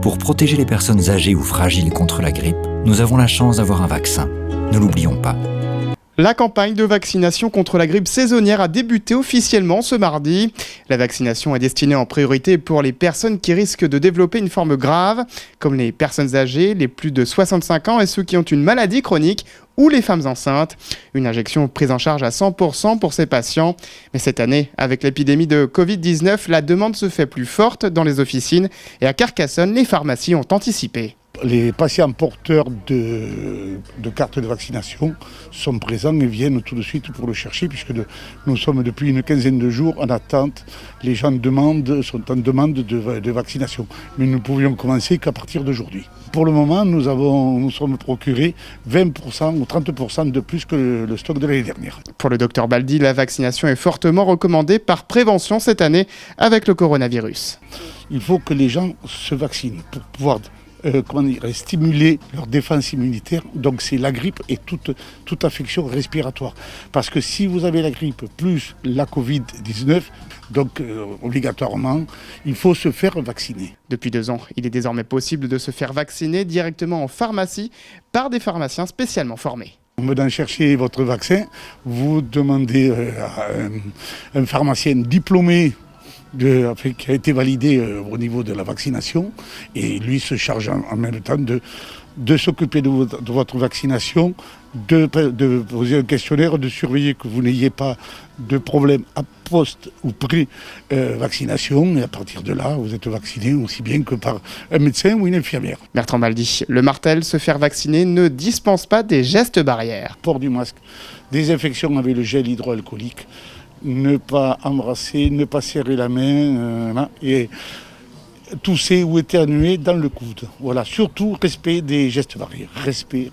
Pour protéger les personnes âgées ou fragiles contre la grippe, nous avons la chance d'avoir un vaccin. Ne l'oublions pas. La campagne de vaccination contre la grippe saisonnière a débuté officiellement ce mardi. La vaccination est destinée en priorité pour les personnes qui risquent de développer une forme grave, comme les personnes âgées, les plus de 65 ans et ceux qui ont une maladie chronique ou les femmes enceintes. Une injection prise en charge à 100% pour ces patients. Mais cette année, avec l'épidémie de Covid-19, la demande se fait plus forte dans les officines et à Carcassonne, les pharmacies ont anticipé. Les patients porteurs de cartes de vaccination sont présents et viennent tout de suite pour le chercher puisque nous sommes depuis une quinzaine de jours en attente. Les gens sont en demande de vaccination. Mais nous ne pouvions commencer qu'à partir d'aujourd'hui. Pour le moment, nous sommes procurés 20% ou 30% de plus que le stock de l'année dernière. Pour le docteur Baldi, la vaccination est fortement recommandée par prévention cette année avec le coronavirus. Il faut que les gens se vaccinent pour pouvoir stimuler leur défense immunitaire. Donc c'est la grippe et toute affection respiratoire. Parce que si vous avez la grippe plus la Covid-19, donc obligatoirement, il faut se faire vacciner. Depuis 2 ans, il est désormais possible de se faire vacciner directement en pharmacie par des pharmaciens spécialement formés. Au moment d'en chercher votre vaccin, vous demandez à un pharmacien diplômé qui a été validé au niveau de la vaccination et lui se charge en même temps de s'occuper de votre vaccination, de poser un questionnaire, de surveiller que vous n'ayez pas de problème à post ou pré-vaccination et à partir de là, vous êtes vacciné aussi bien que par un médecin ou une infirmière. Bertrand Baldi, le martèle, se faire vacciner ne dispense pas des gestes barrières. Port du masque, désinfection avec le gel hydroalcoolique, ne pas embrasser, ne pas serrer la main et tousser ou éternuer dans le coude. Voilà, surtout respect des gestes barrières. Respect.